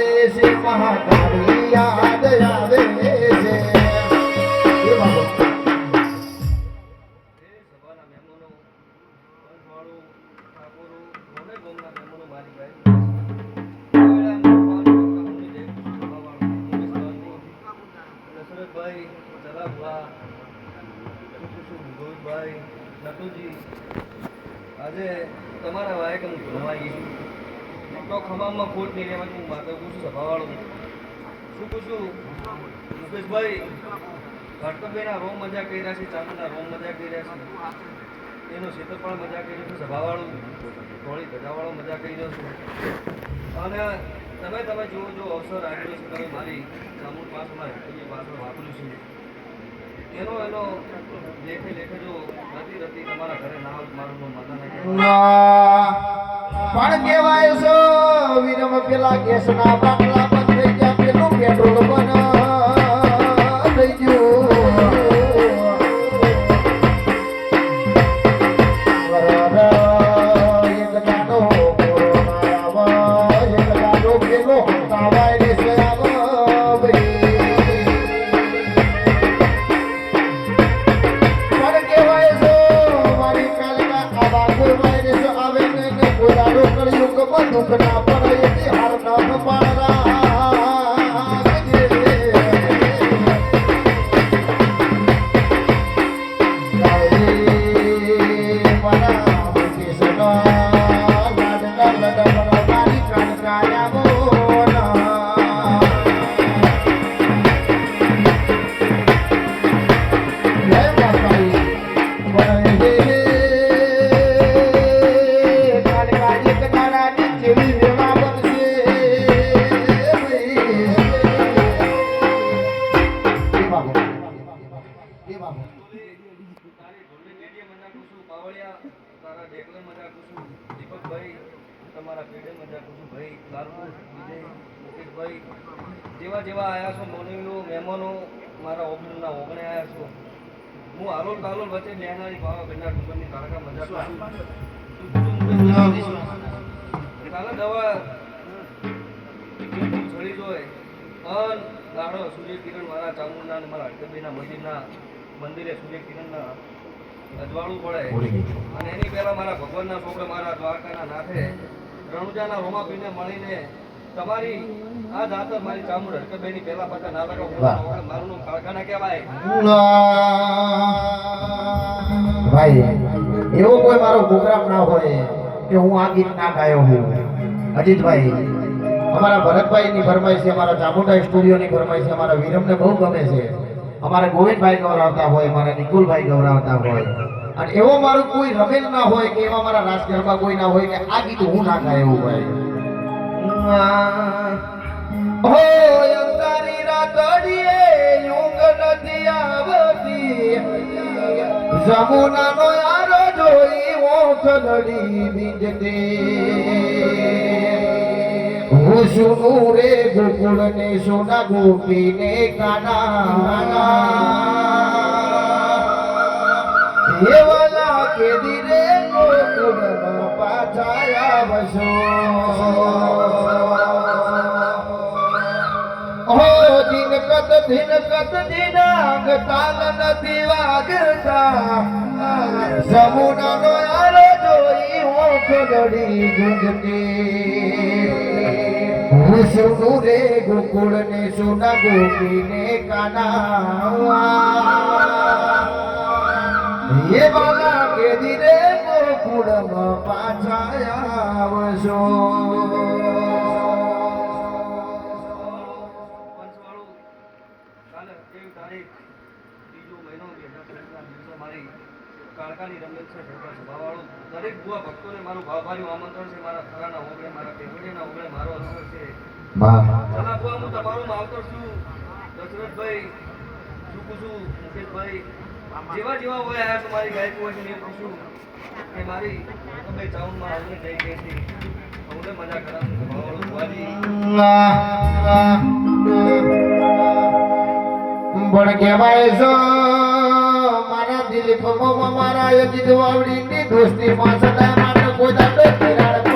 છે મહાકાળી યાદ આવે છે એ બાબો આજે તમારા વાયક હું ભણવાઈ તો ખમામાં ખોટ નહીં રહેવા હું માતા પૂછું સભાવાળું શું પૂછું મુકેશભાઈ ઘટકભાઈના રોમ મજા કરી રહ્યા છે ચાંદના રોમ મજા કરી રહ્યા છે એનો ક્ષેત્રફળ મજા કરી રહ્યું છે સભાવાળું થોડી ધજાવાળો મજા કરી રહ્યો છું અને તમે જુઓ જો અવસર આવ્યો છે તમે મારી ચામુંડ પાસમાં પાછળ વાપર્યું છે એનો લેખે જો નથી તમારા ઘરે ના મારું માતા પણ કેવાય છો વિરમ પેલા કેસના બાટલા બંધ થઈ ગયા પેલું પેટ્રોલ બંધ થઈ ગયું એક ગાડો કોરોના એક ગાડો પેલો વાયરસ દુઃખ ના પડે હાર ના પાડા જેવા જેવા આયા છો મોનવીનો મહેમાનો મારા ઓગણના ઓગણે આયા છો હું હાલોલ કાલોલ વચ્ચે લેનારી ભાવા બેના ડુંગરની કાળકા મજા કરું કાલે દવા છડી જોય અન ગાડો સૂર્ય કિરણ મારા ચામુંડના અને મારા હરકતભાઈના મંદિરે સૂર્ય કિરણના અજવાળું પડે અને એની પહેલા મારા ભગવાનના છોકરા મારા દ્વારકાના નાથે રણુજાના રોમાપીને મળીને તમારી આ જાતર મારી ચામુંડ હરકતભાઈની પહેલા પાછા ના લગાવ મારું નામ કાળકાના કહેવાય ભાઈ એવો કોઈ મારો પ્રોગ્રામ ના હોય કે હું આ ગીત ના ગાયો હું અજીતભાઈ અમારા ભરતભાઈની ફરમાઈશ છે અમારા ચામુંડા સ્ટુડિયોની ફરમાઈશ છે અમારા વિરમને બહુ ગમે છે અમારા ગોવિંદભાઈ ગૌરાવતા હોય અમારા નિકુલભાઈ ગૌરાવતા હોય અને એવો મારું કોઈ રમેલ ના હોય કે એવા મારા રાજગરબા કોઈ ના હોય કે આ ગીત હું ના ગાય એવું ભાઈ હોય અંધારી રાતડીએ ઊંઘ નથી આવતી જમુનાનો યારો જોઈ ઓખલડી બીજતી હું સુનું રે ગોકુળ ને સોના ગોપી ને કાના એવાલા કે ધીરે ગોકુળ પાછા આવશો દિનકત દિનાંગ તાલ નથી વાગતા સમુનાનો યારો જોઈ ઓખલડી ગુંજતી હું સુનું રે ગોકુળ ને સોના ગોપી ને કાના એ બાલા કે ધીરે ગોકુળમાં પાછા આવશો કાળકાની રમત છે સભાવાળું દરેક ભુવા ભક્તોને મારું ભાવભાર્યું આમંત્રણ છે મારા ખરાના ઓગળે મારા કેવડીના ઓગળે મારો અવસર છે ચલા ભુવા હું તમારું માવતર છું દશરથભાઈ શું પૂછું મુકેશભાઈ જેવા જેવા હોય આયા તમારી ગાયકો હોય છે એ પૂછું કે મારી ભાઈ ચાઉનમાં અમને જઈ ગઈ હતી અમને મજા કરાવું સભાવાળું ભુવાજી પણ કહેવાય છે દિલીપ મારા અજીત વાવડી ની દોસ્તી માં સદા માટે કોઈ દાડો તિરાડ